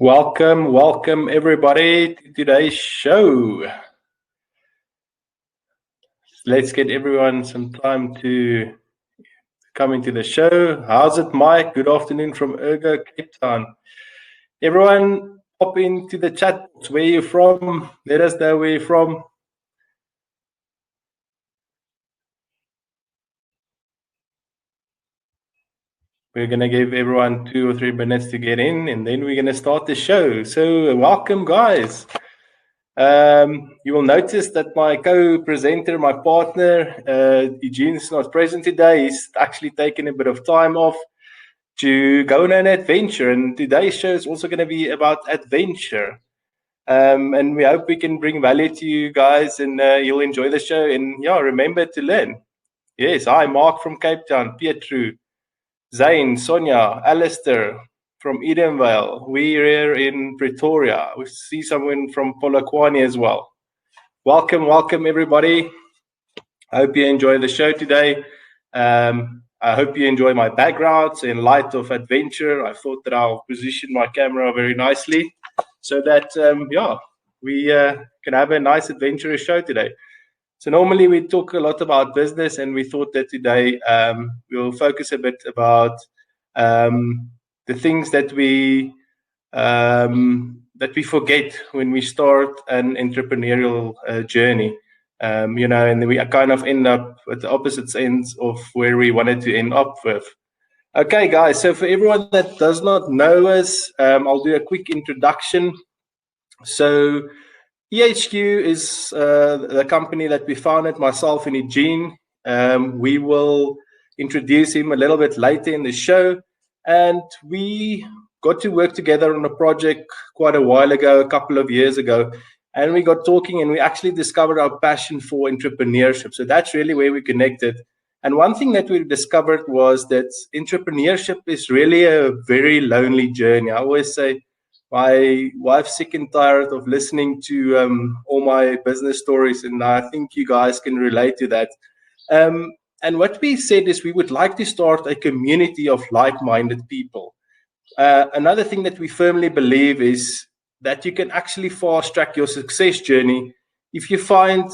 Welcome everybody to today's show. Let's get everyone some time to come into the show. How's it, Mike? Good afternoon from Ergo, Cape Town. Everyone, pop into the chat box. Where you're from? Let us know where you're from. We're going to give everyone 2 or 3 minutes to get in, and then we're going to start the show. So welcome, guys. You will notice that my co-presenter, my partner, Eugene, is not present today. He's actually taken a bit of time off to go on an adventure. And today's show is also going to be about adventure. And we hope we can bring value to you guys, and you'll enjoy the show. And yeah, remember to learn. Yes, hi, Mark from Cape Town, Pietru, Zane, Sonia, Alistair from Edenvale. We're here in Pretoria. We see someone from Polokwane as well. Welcome everybody. I hope you enjoy the show today. I hope you enjoy my backgrounds in light of adventure. I thought that I'll position my camera very nicely so that, we can have a nice adventurous show today. So normally we talk a lot about business, and we thought that today we'll focus a bit about the things that we forget when we start an entrepreneurial journey. And we kind of end up at the opposite ends of where we wanted to end up with. Okay, guys. So for everyone that does not know us, I'll do a quick introduction. So EHQ is the company that we founded, myself and Eugene. We will introduce him a little bit later in the show. And we got to work together on a project quite a while ago, a couple of years ago. And we got talking, and we actually discovered our passion for entrepreneurship. So that's really where we connected. And one thing that we discovered was that entrepreneurship is really a very lonely journey. I always say, my wife's sick and tired of listening to all my business stories, and I think you guys can relate to that. And what we said is we would like to start a community of like-minded people. Another thing that we firmly believe is that you can actually fast-track your success journey if you find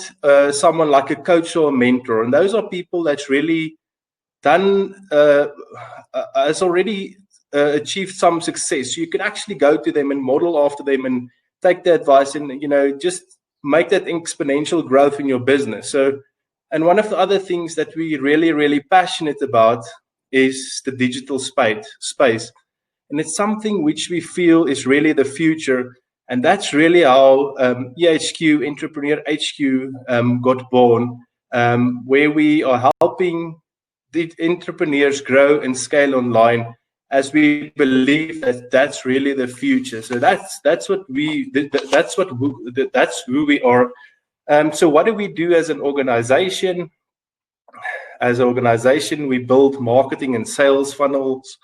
someone like a coach or a mentor. And those are people that's really done, has already achieved some success. So you can actually go to them and model after them and take the advice and, just make that exponential growth in your business. So, and one of the other things that we really, really passionate about is the digital space. And it's something which we feel is really the future. And that's really how EHQ, Entrepreneur HQ, got born, where we are helping the entrepreneurs grow and scale online, as we believe that that's really the future. So that's who we are. So what do we do as an organization? As an organization, we build marketing and sales funnels,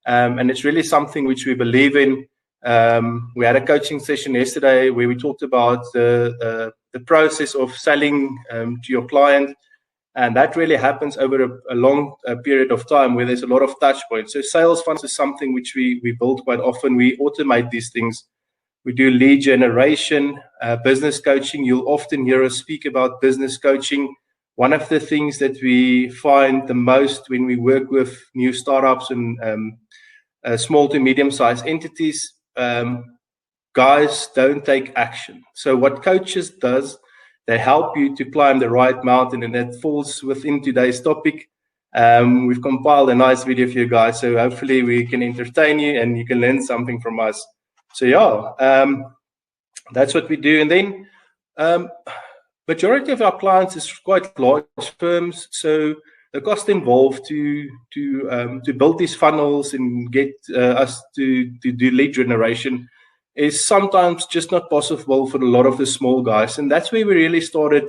and it's really something which we believe in. We had a coaching session yesterday where we talked about the process of selling to your client. And that really happens over a long period of time where there's a lot of touch points. So sales funnels is something which we build quite often. We automate these things. We do lead generation, business coaching. You'll often hear us speak about business coaching. One of the things that we find the most when we work with new startups and small to medium-sized entities, guys don't take action. So what coaches does, they help you to climb the right mountain, and that falls within today's topic. We've compiled a nice video for you guys, so hopefully we can entertain you and you can learn something from us. So that's what we do. And then majority of our clients is quite large firms, so the cost involved to build these funnels and get us to do lead generation is sometimes just not possible for a lot of the small guys. And that's where we really started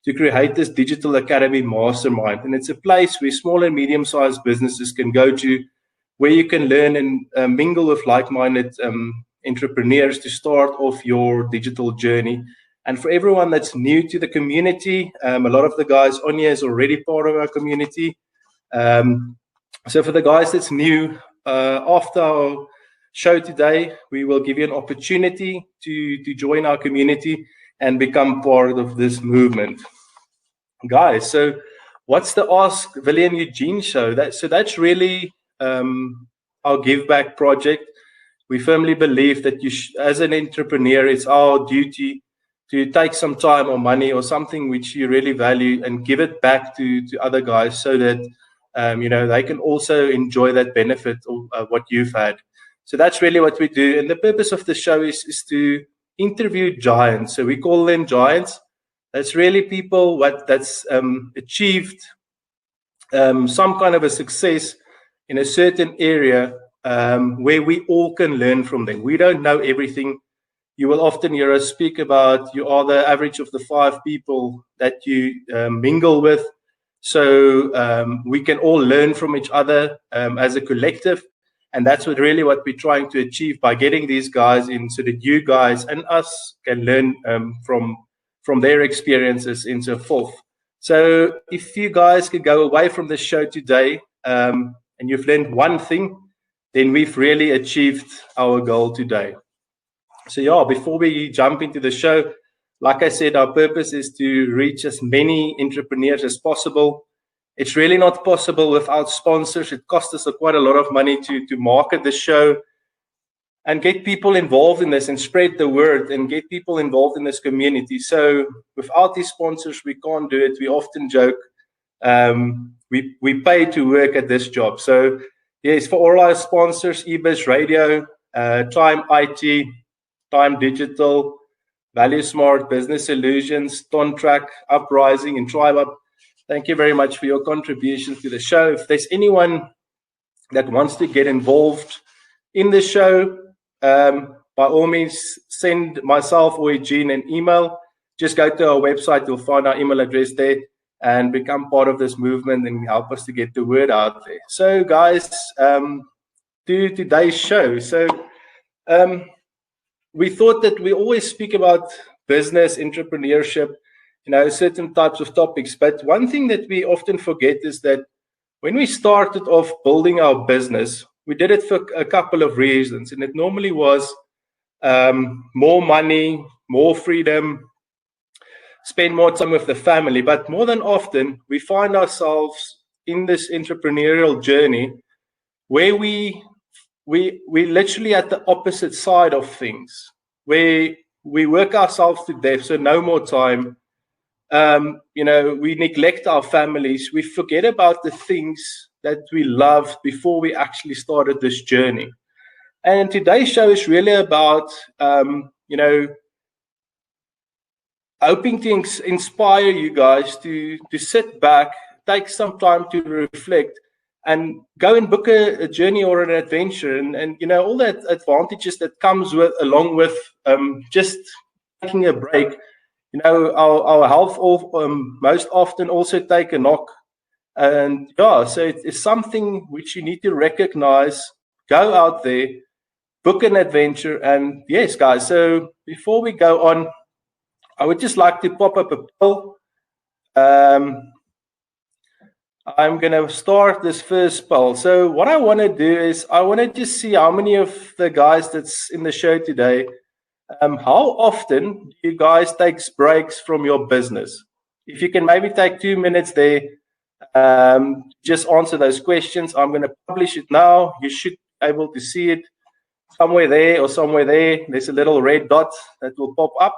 to create this Digital Academy Mastermind. And it's a place where small and medium-sized businesses can go to, where you can learn and mingle with like-minded entrepreneurs to start off your digital journey. And for everyone that's new to the community, a lot of the guys on here is already part of our community. So for the guys that's new, after our show today, we will give you an opportunity to join our community and become part of this movement. Guys, so what's the Ask Willie and Eugene show? That's really our give back project. We firmly believe that as an entrepreneur, it's our duty to take some time or money or something which you really value and give it back to other guys so that they can also enjoy that benefit of what you've had. So that's really what we do. And the purpose of the show is to interview giants. So we call them giants. That's really people that's achieved some kind of a success in a certain area where we all can learn from them. We don't know everything. You will often hear us speak about you are the average of the 5 people that you mingle with. So we can all learn from each other as a collective. And that's what we're trying to achieve by getting these guys in so that you guys and us can learn from their experiences and so forth. So if you guys could go away from the show today and you've learned one thing, then we've really achieved our goal today. So before we jump into the show, like I said, our purpose is to reach as many entrepreneurs as possible. It's really not possible without sponsors. It costs us quite a lot of money to market the show and get people involved in this and spread the word and get people involved in this community. So without these sponsors, we can't do it. We often joke, we pay to work at this job. So yes, for all our sponsors, eBiz Radio, Time IT, Time Digital, Value Smart, Business Solutions, Tontrack, Uprising, and Tribe Up, thank you very much for your contributions to the show. If there's anyone that wants to get involved in the show, by all means, send myself or Eugene an email. Just go to our website. You'll find our email address there and become part of this movement and help us to get the word out there. So, guys, to today's show. So, we thought that we always speak about business, entrepreneurship, certain types of topics. But one thing that we often forget is that when we started off building our business, we did it for a couple of reasons. And it normally was more money, more freedom, spend more time with the family. But more than often, we find ourselves in this entrepreneurial journey where we literally at the opposite side of things, where we work ourselves to death, so no more time. We neglect our families. We forget about the things that we loved before we actually started this journey. And today's show is really about, hoping to inspire you guys to sit back, take some time to reflect, and go and book a journey or an adventure, and all that advantages that comes along with just taking a break. Our health most often also take a knock, and so it's something which you need to recognize. Go out there, book an adventure, and yes, guys. So before we go on, I would just like to pop up a poll. I'm going to start this first poll. So what I want to do is I want to just see how many of the guys that's in the show today, how often do you guys take breaks from your business? If you can maybe take 2 minutes there, just answer those questions. I'm going to publish it now. You should be able to see it somewhere there or somewhere there. There's a little red dot that will pop up.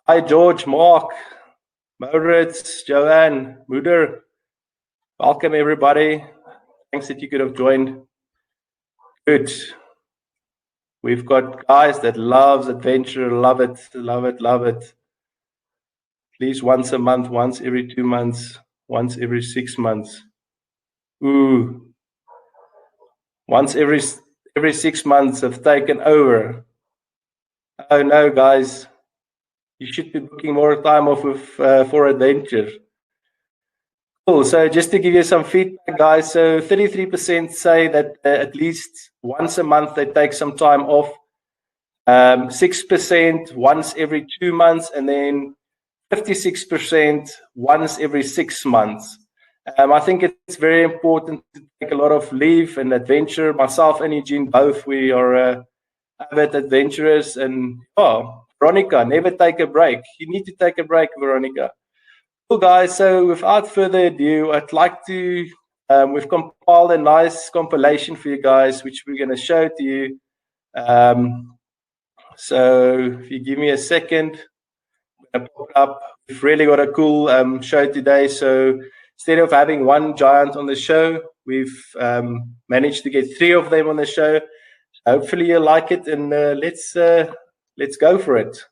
Hi, George, Mark, Maurits, Joanne, Muder. Welcome, everybody. Thanks that you could have joined. Good. We've got guys that loves adventure, love it, love it, love it. At least once a month, once every 2 months, once every 6 months. Ooh. Once every 6 months have taken over. Oh no, guys. You should be booking more time off for adventure. Cool. So just to give you some feedback, guys. So 33% say that at least once a month they take some time off. 6% once every 2 months, and then 56% once every 6 months. I think it's very important to take a lot of leave and adventure. Myself and Eugene both, we are avid adventurers. And Veronica, never take a break. You need to take a break, Veronica. Cool, guys. So without further ado, I'd like to, we've compiled a nice compilation for you guys, which we're going to show to you. So if you give me a second, I'm going to pop it up. We've really got a cool show today. So instead of having one giant on the show, we've managed to get 3 of them on the show. Hopefully you like it, and let's go for it.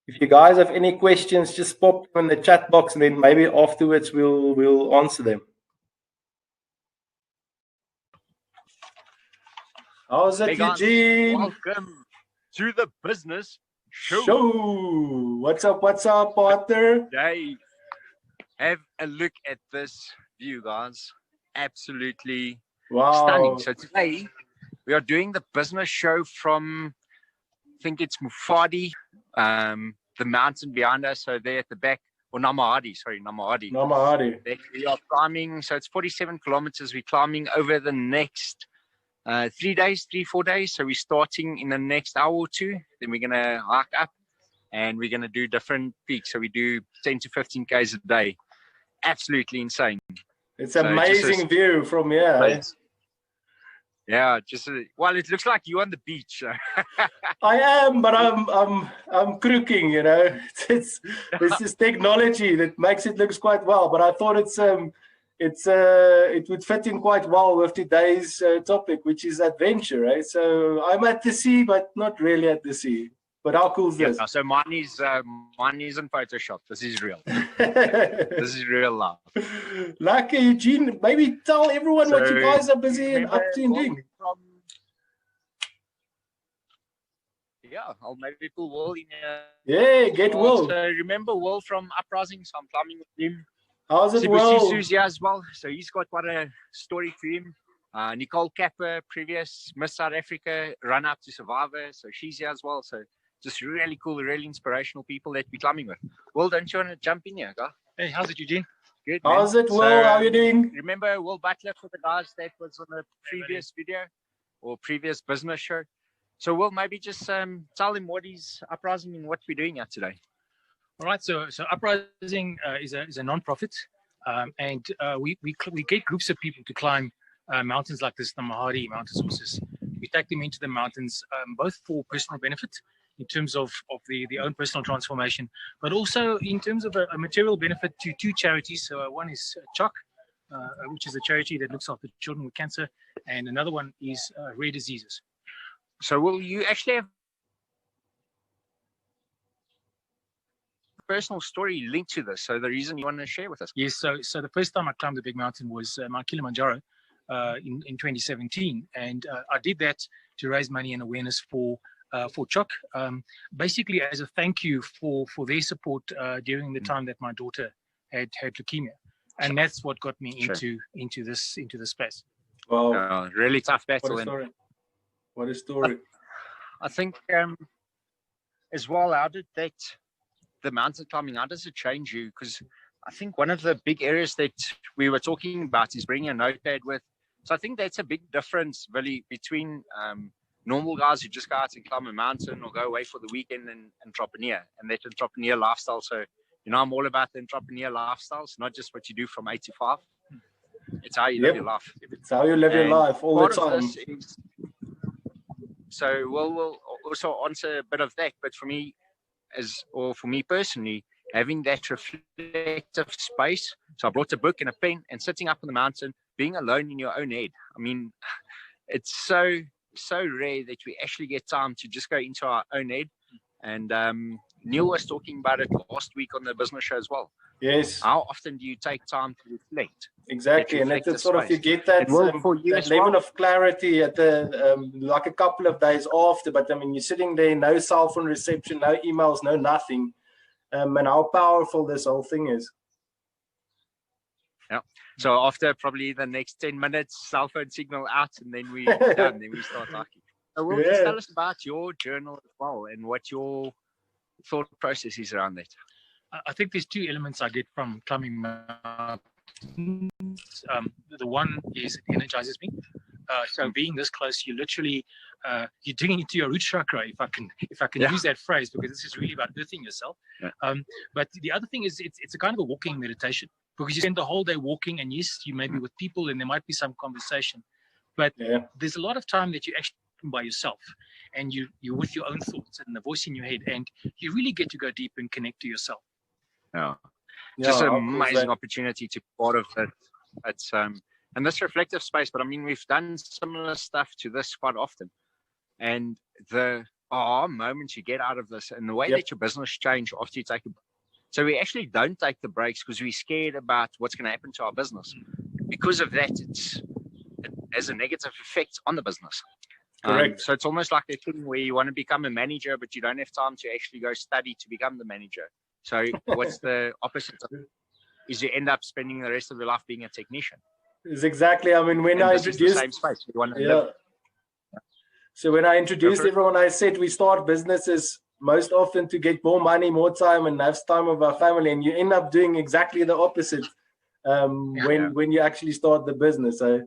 If you guys have any questions, just pop them in the chat box, and then maybe afterwards we'll answer them. How's it, Eugene? Welcome to the business show. What's up, partner? Dave, have a look at this view, guys. Absolutely stunning. So today we are doing the business show from, I think it's Mufadi, the mountain behind us. So there at the back, or Namahadi. We are climbing. So it's 47 kilometers. We're climbing over the next 3 days, 3-4 days. So we're starting in the next hour or 2. Then we're gonna hike up, and we're gonna do different peaks. So we do 10 to 15 k's a day. Absolutely insane. It's an amazing view from here. Yeah, well, it looks like you're on the beach. I am, but I'm crooking. You know, it's this technology that makes it looks quite well. But I thought it would fit in quite well with today's topic, which is adventure, right? So I'm at the sea, but not really at the sea. But how cool is this? Yeah, so mine is in Photoshop. This is real. This is real love. Lucky, Eugene, maybe tell everyone what you guys are busy and up to and doing. I'll maybe pull Will in. Get Will. So remember Will from Uprising? So I'm climbing with him. How's it, Will? Suzu's here as well. So he's got quite a story for him. Nicole Kappa, previous Miss South Africa, run up to Survivor. So she's here as well. So just really cool, really inspirational people that we're climbing with. Will, don't you want to jump in here, guy? Hey, how's it, Eugene? Good. How's it, Will? How are you doing? Remember Will Butler for the guys that was on the previous video or previous business show? So Will, maybe just tell him what is Uprising and what we're doing here today. All right. So Uprising is a non-profit, and we get groups of people to climb mountains like this, the Namahadi mountain sources. We take them into the mountains, both for personal benefit, in terms of the own personal transformation, but also in terms of a material benefit to 2 charities. So one is CHOC, which is a charity that looks after children with cancer, and another one is rare diseases. So will you actually have a personal story linked to this? So the reason you want to share with us? Yes. So the first time I climbed the big mountain was Mount Kilimanjaro in 2017, and I did that to raise money and awareness for CHOC, basically as a thank you for their support during the time that my daughter had leukemia, and that's what got me into this space. Wow, really tough battle. What a story! I think as well, how did that the mountain climbing? How does it change you? Because I think one of the big areas that we were talking about is bringing a notepad with. So I think that's a big difference, really, between normal guys who just go out and climb a mountain or go away for the weekend and entrepreneur, and that entrepreneur lifestyle. So, I'm all about the entrepreneur lifestyles, not just what you do from 8 to 5. It's how you live your life. It's how you live your life all the time. So we'll also answer a bit of that, but for me personally, having that reflective space. So I brought a book and a pen, and sitting up on the mountain, being alone in your own head. I mean, it's so rare that we actually get time to just go into our own head. And Neil was talking about it last week on the business show as well. Yes. How often do you take time to reflect? Exactly, and that's sort of, you get that level of clarity at the like a couple of days after. But I mean, you're sitting there, no cell phone reception, no emails, no nothing, and how powerful this whole thing is. Yeah. So after probably the next 10 minutes, cell phone signal out, and then we done. Then we start talking. So will you tell us about your journal as well, and what your thought process is around that? I think there's two elements I get from climbing mountains. The one is it energizes me. So being this close, you literally you're digging into your root chakra, if I can use that phrase, because this is really about earthing yourself. But the other thing is it's a kind of a walking meditation, because you spend the whole day walking, and yes, you may be with people and there might be some conversation, but there's a lot of time that you actually by yourself, and you're with your own thoughts and the voice in your head, and you really get to go deep and connect to yourself. Just an amazing opportunity to be part of it. It's and this reflective space, but I mean, we've done similar stuff to this quite often, and the moments you get out of this and the way that your business change after you take a break. So we actually don't take the breaks because we're scared about what's going to happen to our business. Because of that, it has a negative effect on the business. Correct. So it's almost like a thing where you want to become a manager, but you don't have time to actually go study to become the manager. So what's the opposite of it? Is you end up spending the rest of your life being a technician. It's exactly. I mean, when I introduced the same space. You want to live. So when I introduced everyone, I said we start businesses most often to get more money, more time, and have time with our family, and you end up doing exactly the opposite when you actually start the business. So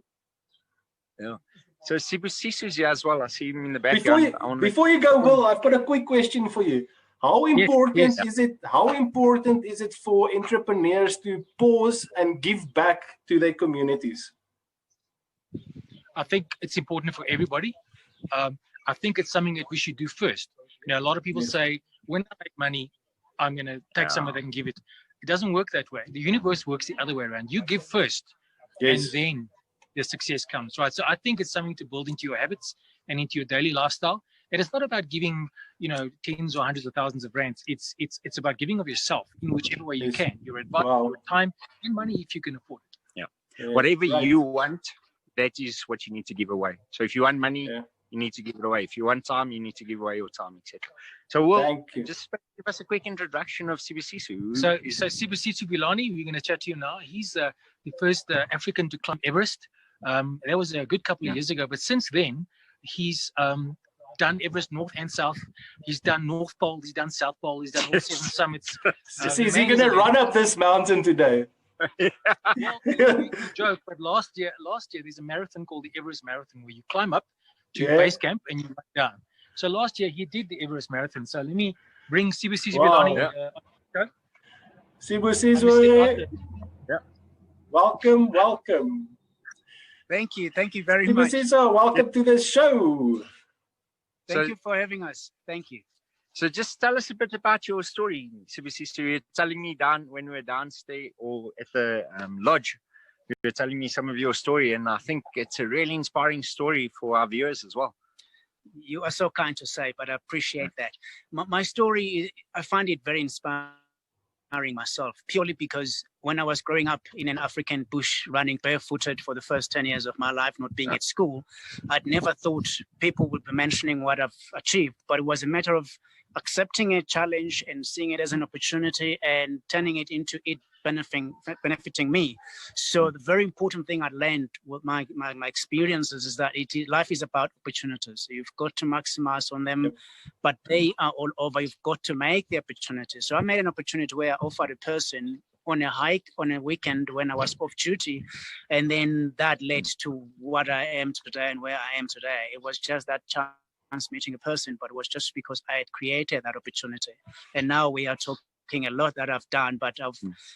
Sibusisu's here as well. I see him in the background. Before you go, Will, I've got a quick question for you. How important is it? How important is it for entrepreneurs to pause and give back to their communities? I think it's important for everybody. I think it's something that we should do first. You know, a lot of people say, when I make money, I'm going to take some of that and give it. It doesn't work that way. The universe works the other way around. You give first, and then the success comes, right? So I think it's something to build into your habits and into your daily lifestyle. And it's not about giving, tens or hundreds of thousands of rands. It's about giving of yourself in whichever way you can. Your advice, your time, and money if you can afford it. Whatever you want, that is what you need to give away. So if you want money, you need to give it away. If you want time, you need to give away your time, etc. So we'll just give us a quick introduction of Sibusiso. So Sibusiso Villani, we're going to chat to you now. He's the first African to climb Everest. That was a good couple of years ago. But since then, he's done Everest North and South. He's done North Pole. He's done South Pole. He's done all 7 summits. Is he going to run up this mountain today? Well, joke, but last year there's a marathon called the Everest Marathon where you climb up to base camp and you run down. So last year he did the Everest Marathon. So let me bring Sibusiso Villani. Sibusiso, welcome. Thank you very much. Sibusiso, welcome to the show. Thank you for having us. Thank you. So just tell us a bit about your story, Sibusiso. You were telling me when we were downstairs or at the lodge, you were telling me some of your story, and I think it's a really inspiring story for our viewers as well. You are so kind to say, but I appreciate that. My story, I find it very inspiring myself, purely because when I was growing up in an African bush, running barefooted for the first 10 years of my life, not being at school, I'd never thought people would be mentioning what I've achieved, but it was a matter of accepting a challenge and seeing it as an opportunity and turning it into it benefiting me. So the very important thing I learned with my experiences is that life is about opportunities. You've got to maximize on them, but they are all over. You've got to make the opportunity. So I made an opportunity where I offered a person on a hike on a weekend when I was off duty, and then that led to what I am today and where I am today. It was just that chance meeting a person, but it was just because I had created that opportunity. And now we are talking a lot that I've done, but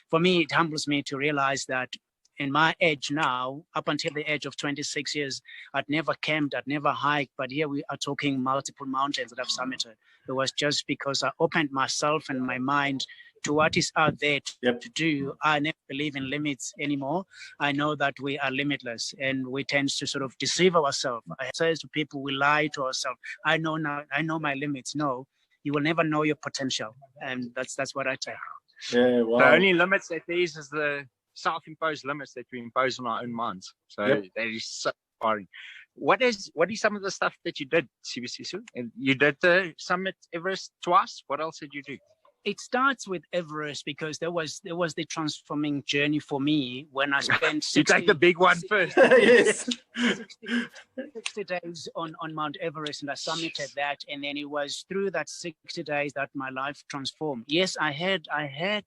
for me, it humbles me to realize that in my age now, up until the age of 26 years, I'd never camped, I'd never hiked, but here we are talking multiple mountains that I've summited. It was just because I opened myself and my mind to what is out there to do. I never believe in limits anymore. I know that we are limitless and we tend to sort of deceive ourselves. I say to people, we lie to ourselves. I know my limits. No, you will never know your potential. And that's what I take. Yeah, wow. The only limits that there is the self-imposed limits that we impose on our own minds. So that is so inspiring. What is some of the stuff that you did, Sibusiso? And you did the summit Everest twice. What else did you do? It starts with Everest because there was the transforming journey for me when I spent 60, you take the big one first. Yes. 60 days on Mount Everest, and I summited that, and then it was through that 60 days that my life transformed. Yes, I had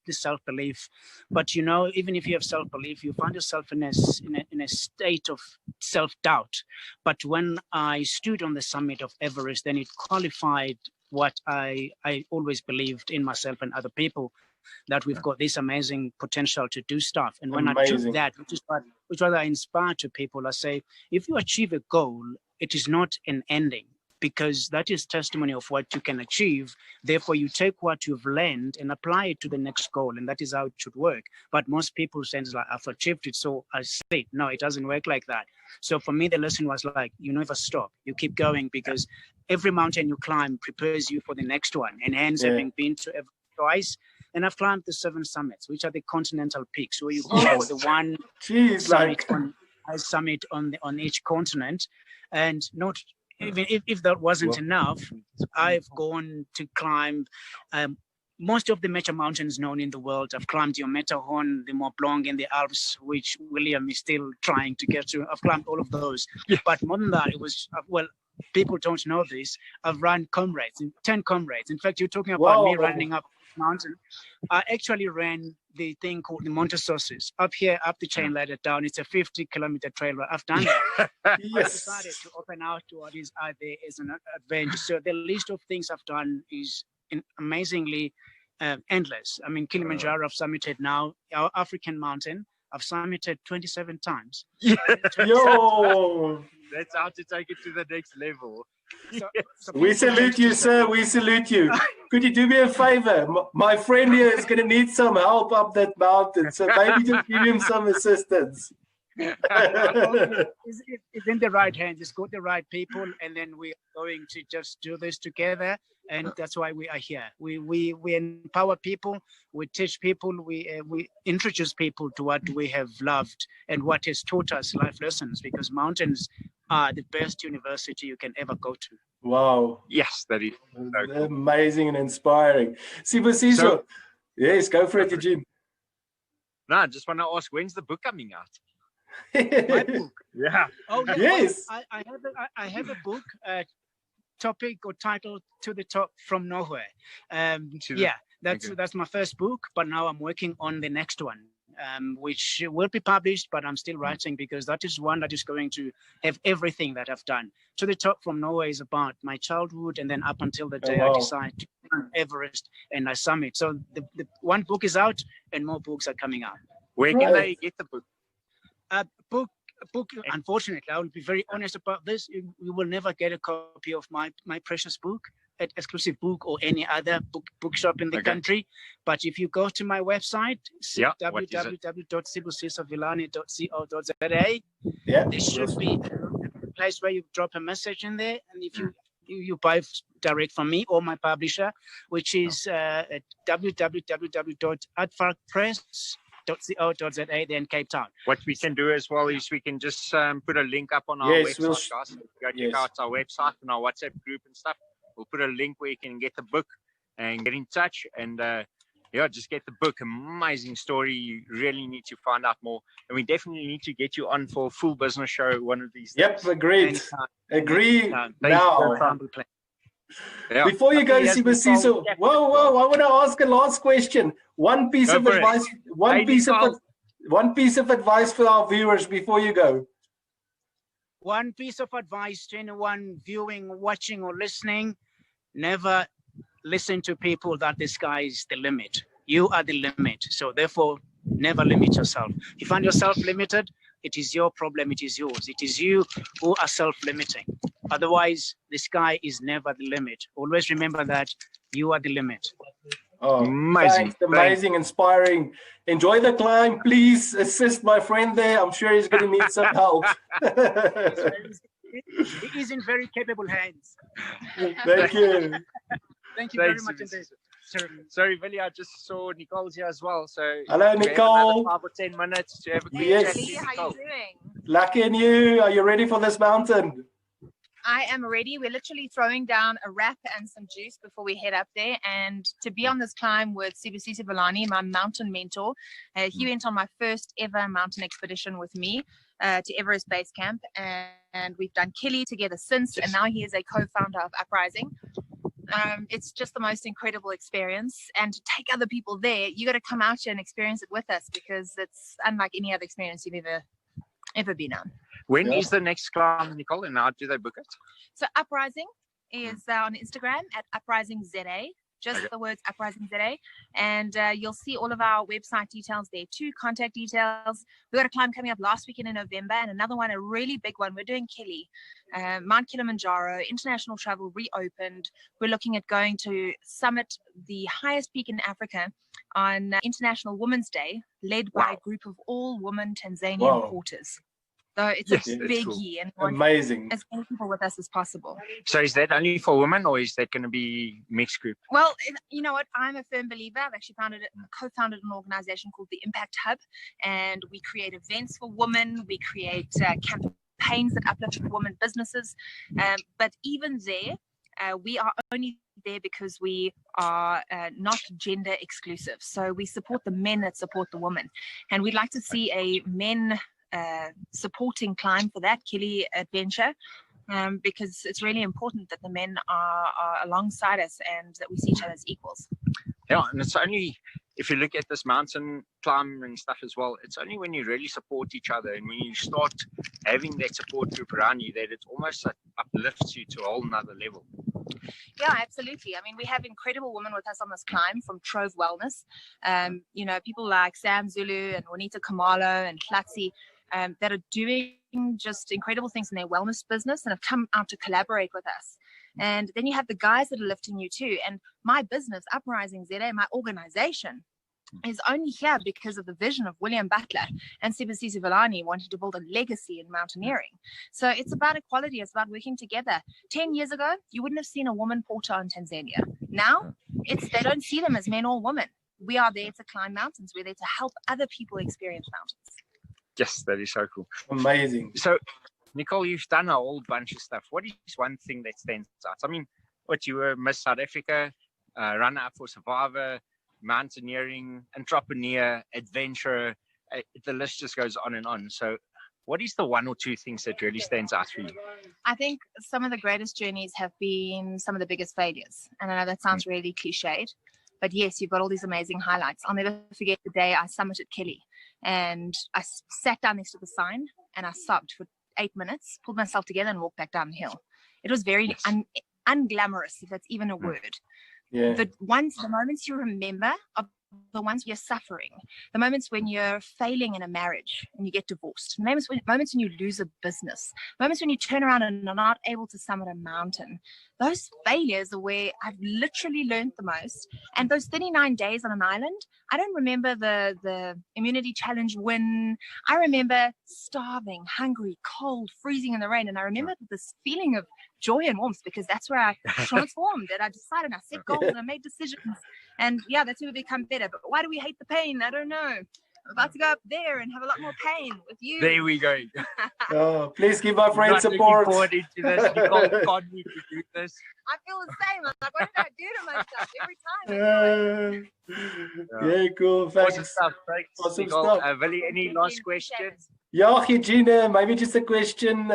the self-belief, but you know, even if you have self-belief, you find yourself in a state of self-doubt. But when I stood on the summit of Everest, then it qualified what I always believed in myself and other people, that we've got this amazing potential to do stuff. And when I took that, which I inspire to people, I say, if you achieve a goal, it is not an ending, because that is testimony of what you can achieve. Therefore, you take what you've learned and apply it to the next goal, and that is how it should work. But most people say, like, I've achieved it, so I say, no, it doesn't work like that. So for me, the lesson was like, you never stop. You keep going, because every mountain you climb prepares you for the next one. And hence, having been to Everest twice, and I've climbed the 7 summits, which are the continental peaks, where you go for the one summit on each continent. And not even if that wasn't enough, I've gone to climb most of the major mountains known in the world. I've climbed the Matterhorn, the Mont Blanc, and the Alps, which William is still trying to get to. I've climbed all of those. Yeah. But more than that, it was, well, people don't know this. I've run comrades, 10 comrades. In fact, you're talking about me running up the mountain. I actually ran the thing called the Montessori's. Up here, up the chain ladder down. It's a 50-kilometer trail. I've done that. Yes. I decided to open out to what is out there as an adventure. So the list of things I've done is amazingly endless. I mean, Kilimanjaro I've summited now. Our African mountain I've summited 27 times. Yeah. Yo! That's how to take it to the next level. So we salute you, sir. We salute you. Could you do me a favor? My friend here is going to need some help up that mountain. So maybe just give him some assistance. It's in the right hands. It's got the right people, and then we're going to just do this together. And that's why we are here. We empower people. We teach people. We introduce people to what we have loved and what has taught us life lessons. Because mountains are the best university you can ever go to. Wow! Yes, that is so cool. Amazing and inspiring. Sibusiso, yes, go for it, Eugene. No, I just want to ask, when's the book coming out? My book. Yeah. Oh yeah. Yes. I have a book. Topic or title to the top from nowhere. That's my first book, but now I'm working on the next one, which will be published, but I'm still writing, because that is one that is going to have everything that I've done. To the top from nowhere is about my childhood, and then up until the day I decide to climb Everest and I summit. So the one book is out, and more books are coming out. Where can they get the book? Book, unfortunately, I will be very honest about this. You will never get a copy of my precious book, an exclusive book, or any other bookshop in the country. But if you go to my website, www.sibusisovilani.co.za, there should be a place where you drop a message in there, and if you buy direct from me or my publisher, which is at www.adfarkpress.co.za there in Cape Town. What we can do as well is we can just put a link up on our website, guys. Go check out our website and our WhatsApp group and stuff. We'll put a link where you can get the book and get in touch, and just get the book. Amazing story. You really need to find out more, and we definitely need to get you on for a full business show one of these days. Yep, agreed. Agree now. Yeah. Before you go, Sibusiso, whoa, I want to ask a last question. One piece of advice. One piece of advice for our viewers before you go. One piece of advice to anyone viewing, watching, or listening: never listen to people that the sky is the limit. You are the limit. So therefore, never limit yourself. If you find yourself limited, it is your problem. It is yours. It is you who are self-limiting. Otherwise, the sky is never the limit. Always remember that you are the limit. Oh, amazing, inspiring. Enjoy the climb. Please assist my friend there. I'm sure he's going to need some help. He is in very capable hands. Thank you. Thank you very much. Sorry, Willie, I just saw Nicole's here as well. So hello, Nicole. 5 or 10 minutes to have a quick chat. How are you doing? Lucky and you. Are you ready for this mountain? I am ready. We're literally throwing down a wrap and some juice before we head up there. And to be on this climb with Sibusisi Vilani, my mountain mentor, he went on my first ever mountain expedition with me to Everest Base Camp. And we've done Kili together since. And now he is a co-founder of Uprising. It's just the most incredible experience. And to take other people there, you got to come out here and experience it with us, because it's unlike any other experience you've ever been on. When is the next climb, Nicole, and how do they book it? So Uprising is on Instagram at Uprising ZA, just the words Uprising ZA, and you'll see all of our website details there too, contact details. We've got a climb coming up last weekend in November, and another one, a really big one. We're doing Kili, Mount Kilimanjaro, international travel reopened. We're looking at going to summit the highest peak in Africa on International Women's Day, led by a group of all-women Tanzanian porters. So it's a biggie, and amazing. As many people with us as possible. So is that only for women, or is that going to be mixed group? Well, you know what? I'm a firm believer. I've actually co-founded an organization called the Impact Hub, and we create events for women. We create campaigns that uplift women businesses. But even there, we are only there because we are not gender exclusive. So we support the men that support the women, and we'd like to see a men supporting climb for that Kili adventure, because it's really important that the men are alongside us and that we see each other as equals. Yeah, and it's only, if you look at this mountain climbing stuff as well, it's only when you really support each other and when you start having that support group around you that it almost uplifts you to a whole nother level. Yeah, absolutely. I mean, we have incredible women with us on this climb from Trove Wellness. You know, people like Sam Zulu and Juanita Kamalo and Flatsi, that are doing just incredible things in their wellness business and have come out to collaborate with us. And then you have the guys that are lifting you too. And my business, Uprising ZA, my organization, is only here because of the vision of William Butler and Sibusisi Vilani wanting to build a legacy in mountaineering. So it's about equality. It's about working together. 10 years ago, you wouldn't have seen a woman porter in Tanzania. Now, they don't see them as men or women. We are there to climb mountains. We're there to help other people experience mountains. Yes, that is so cool. Amazing. So, Nicole, you've done a whole bunch of stuff. What is one thing that stands out? I mean, you were Miss South Africa, runner-up for Survivor, mountaineering, entrepreneur, adventurer. The list just goes on and on. So what is the one or two things that really stands out for you? I think some of the greatest journeys have been some of the biggest failures. And I know that sounds really cliched, but yes, you've got all these amazing highlights. I'll never forget the day I summited Kili, and I sat down next to the sign and I sobbed for 8 minutes, pulled myself together and walked back down the hill. It was very unglamorous, if that's even a word. Yeah. The moments you remember are the ones where you're suffering, the moments when you're failing in a marriage and you get divorced, the moments when you lose a business, moments when you turn around and are not able to summit a mountain. Those failures are where I've literally learned the most. And those 39 days on an island, I don't remember the immunity challenge win. I remember starving, hungry, cold, freezing in the rain. And I remember this feeling of joy and warmth, because that's where I transformed and I decided, I set goals and I made decisions. And yeah, that's where we become better. But why do we hate the pain? I don't know. I'm about to go up there and have a lot more pain with you. There we go. Oh, please give our friends support. Looking forward into this. Nicole can't need to do this. I feel the same. I'm like, what did I do to myself every time? Yeah, cool. Thanks. Awesome stuff. Thanks, awesome Nicole. stuff. Willie, any last questions? Yeah, Eugene, maybe just a question.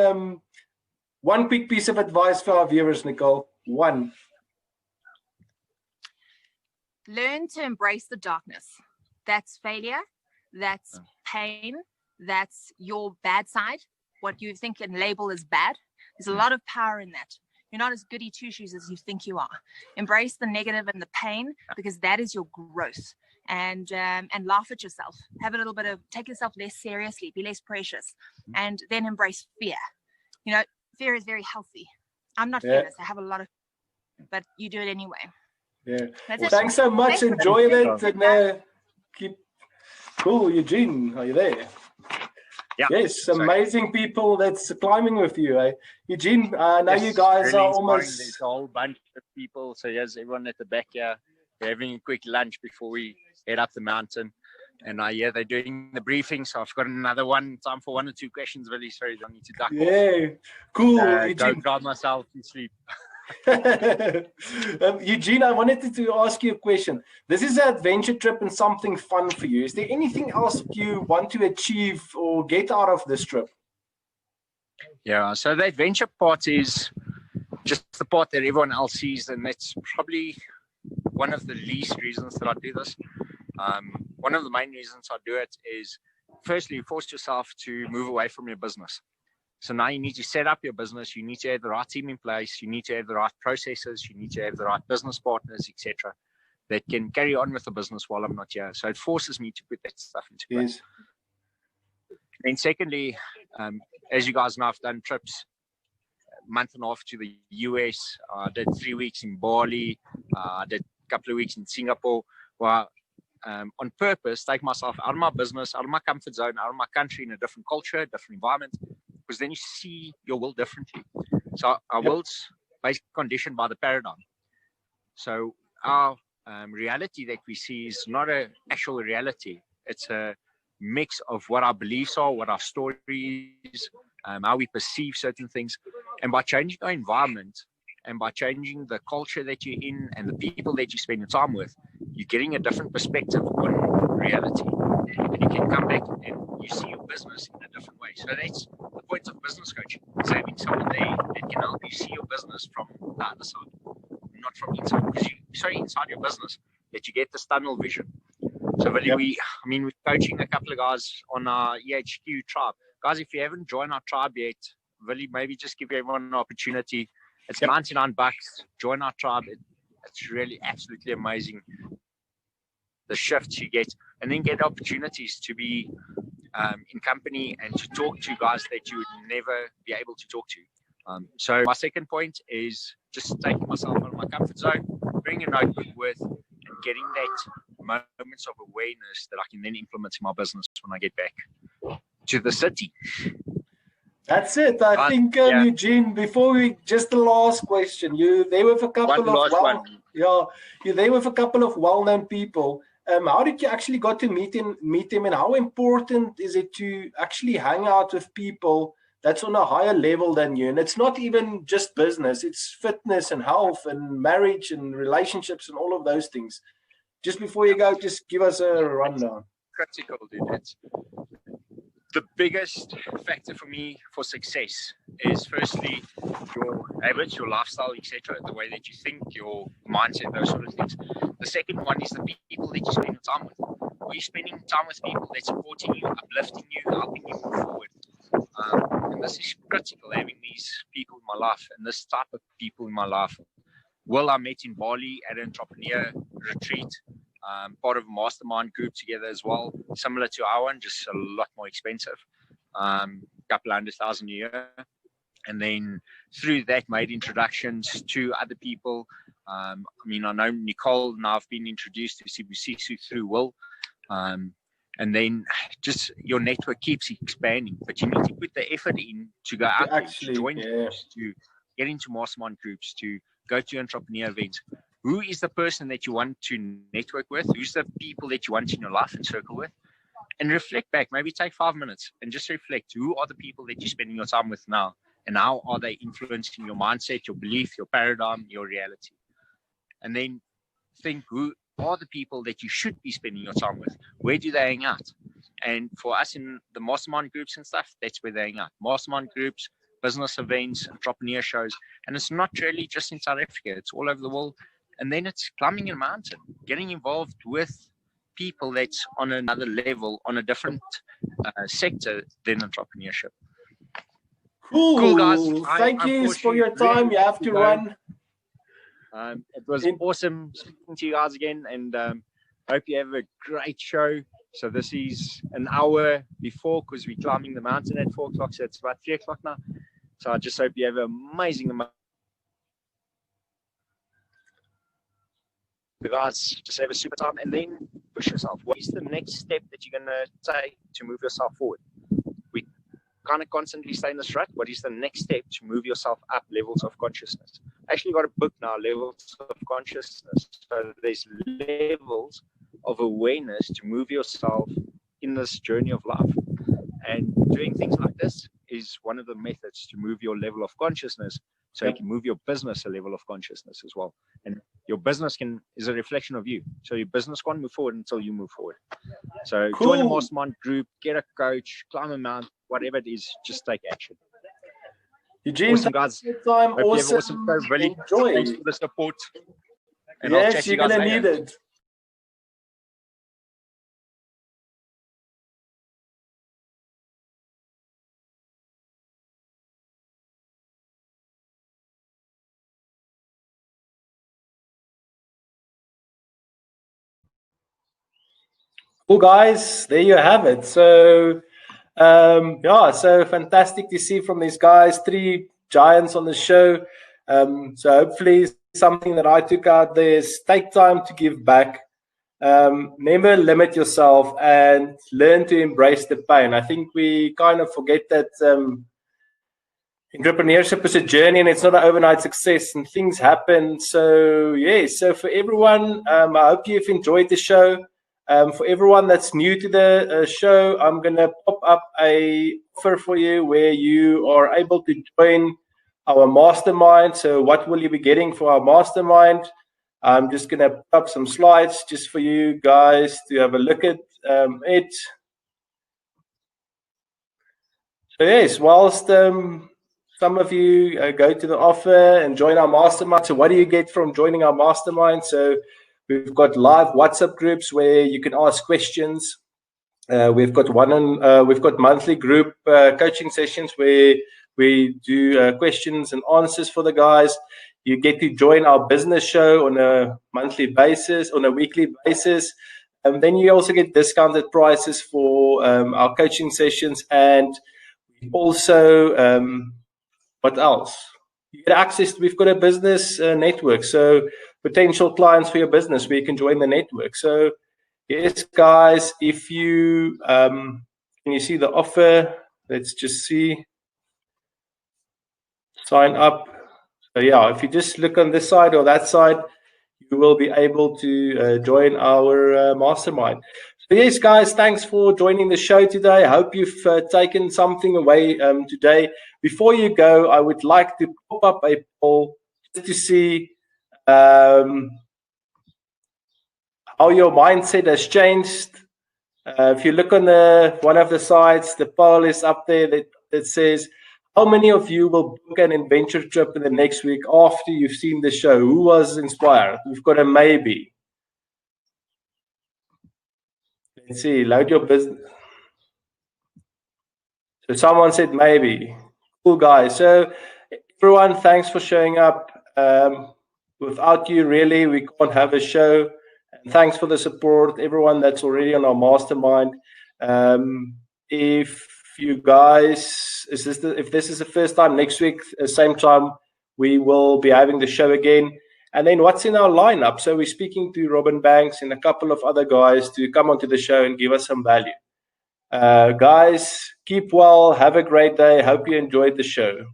One quick piece of advice for our viewers, Nicole. One. Learn to embrace the darkness. That's failure. That's pain. That's your bad side. What you think and label as bad. There's a lot of power in that. You're not as goody two-shoes as you think you are. Embrace the negative and the pain, because that is your growth. And laugh at yourself. Have a little bit of, take yourself less seriously, be less precious, and then embrace fear. You know, fear is very healthy. I'm not fearless. I have a lot of, but you do it anyway. Yeah. Well, thanks so much. Thanks. Enjoy it. And keep cool. Eugene, are you there? Yeah. Yes, amazing people that's climbing with you. Eh? Eugene, I know you guys really are almost... There's a whole bunch of people. So here's everyone at the back here. We're having a quick lunch before we head up the mountain. And they're doing the briefing, so I've got another time for 1 or 2 questions. Really sorry, I need to duck off. Cool. Go cry myself to sleep. Eugene, I wanted to ask you a question. This is an adventure trip and something fun for you. Is there anything else you want to achieve or get out of this trip? Yeah, so the adventure part is just the part that everyone else sees, and that's probably one of the least reasons that I do this. One of the main reasons I do it is, firstly, you force yourself to move away from your business. So now you need to set up your business. You need to have the right team in place. You need to have the right processes. You need to have the right business partners, etc., that can carry on with the business while I'm not here. So it forces me to put that stuff into place. Yes. And secondly, as you guys know, I've done trips a month and a half to the US. I did 3 weeks in Bali. I did a couple of weeks in Singapore. Well, on purpose, take myself out of my business, out of my comfort zone, out of my country, in a different culture, different environment, because then you see your world differently. So our world's basically conditioned by the paradigm. So our reality that we see is not an actual reality. It's a mix of what our beliefs are, what our story is, how we perceive certain things. And by changing our environment and by changing the culture that you're in and the people that you spend your time with, you're getting a different perspective on reality. And you can come back and you see your business in a different way. So that's the point of business coaching. It's having someone there that can help you see your business from the other side, not from inside. Because inside your business that you get this tunnel vision. So really, we're coaching a couple of guys on our EHQ tribe. Guys, if you haven't joined our tribe yet, really maybe just give everyone an opportunity. It's $99. Join our tribe. It's really absolutely amazing. The shifts you get, and then get opportunities to be in company and to talk to guys that you would never be able to talk to. So my second point is just taking myself out of my comfort zone, bringing a notebook with, and getting that moments of awareness that I can then implement in my business when I get back to the city. That's it. I think, Eugene, before just the last question, you're there with a couple of well-known people. How did you actually got to meet them, and how important is it to actually hang out with people that's on a higher level than you? And it's not even just business; it's fitness and health and marriage and relationships and all of those things. Just before you go, just give us a rundown. Critical, dude. That's the biggest factor for me for success is firstly your habits, your lifestyle, etc., the way that you think, your mindset, those sort of things. The second one is the people that you spend your time with. Are you spending time with people that are supporting you, uplifting you, helping you move forward? And this is critical, having these people in my life and this type of people in my life. Well, I met in Bali at an entrepreneur retreat. Part of a mastermind group together as well, similar to our one, just a lot more expensive, couple $100,000 a year. And then through that, made introductions to other people. I know Nicole, and I've been introduced to Sibusiso through Will. And then just your network keeps expanding, but you need to put the effort in to go out there, to join groups, to get into mastermind groups, to go to entrepreneur events. Who is the person that you want to network with? Who's the people that you want in your life and circle with? And reflect back. Maybe take 5 minutes and just reflect. Who are the people that you're spending your time with now? And how are they influencing your mindset, your belief, your paradigm, your reality? And then think, who are the people that you should be spending your time with? Where do they hang out? And for us in the mastermind groups and stuff, that's where they hang out. Mastermind groups, business events, entrepreneur shows. And it's not really just in South Africa. It's all over the world. And then it's climbing a mountain, getting involved with people that's on another level, on a different sector than entrepreneurship. Cool guys. Thank you for your time. You have to run. It was awesome speaking to you guys again, and hope you have a great show. So this is an hour before, because we're climbing the mountain at 4 o'clock, so it's about 3 o'clock now. So I just hope you have an amazing guys, just have a super time and then push yourself. What is the next step that you're going to take to move yourself forward? We kind of constantly stay in this rut. What is the next step to move yourself up levels of consciousness? I actually got a book now, Levels of Consciousness. So there's levels of awareness to move yourself in this journey of life. And doing things like this is one of the methods to move your level of consciousness, so you can move your business a level of consciousness as well. And your business is a reflection of you. So your business can't move forward until you move forward. So join a mastermind group, get a coach, climb a mountain, whatever it is, just take action. Eugene, awesome, guys. Time. Hope you have an awesome time. Really, thanks for the support. And I'll chat to you guys later. Need it. Cool, guys, there you have it. So so fantastic to see from these guys, 3 giants on the show. So hopefully something that I took out there is take time to give back. Never limit yourself and learn to embrace the pain. I think we kind of forget that entrepreneurship is a journey and it's not an overnight success, and things happen. So so for everyone, I hope you've enjoyed the show. For everyone that's new to the show, I'm going to pop up a offer for you where you are able to join our mastermind. So what will you be getting for our mastermind? I'm just going to put up some slides just for you guys to have a look at it. So yes, whilst some of you go to the offer and join our mastermind. So what do you get from joining our mastermind? So we've got live WhatsApp groups where you can ask questions. We've got monthly group coaching sessions where we do questions and answers for the guys. You get to join our business show on a monthly basis, on a weekly basis. And then you also get discounted prices for our coaching sessions. And also, what else? You get access. We've got a business network. So potential clients for your business where you can join the network. So yes, guys, if you can you see the offer? Let's just see. Sign up. So if you just look on this side or that side, you will be able to join our mastermind. So yes, guys, thanks for joining the show today. I hope you've taken something away today. Before you go, I would like to pop up a poll just to see how your mindset has changed. If you look on one of the sides, the poll is up there that says, how many of you will book an adventure trip in the next week after you've seen the show? Who was inspired? We've got a maybe. Let's see, load your business. So someone said maybe. Cool, guys. So everyone, thanks for showing up. Without you, really, we can't have a show. And thanks for the support, everyone that's already on our mastermind. If you guys, if this is the first time, next week, same time, we will be having the show again. And then what's in our lineup? So we're speaking to Robin Banks and a couple of other guys to come onto the show and give us some value. Guys, keep well. Have a great day. Hope you enjoyed the show.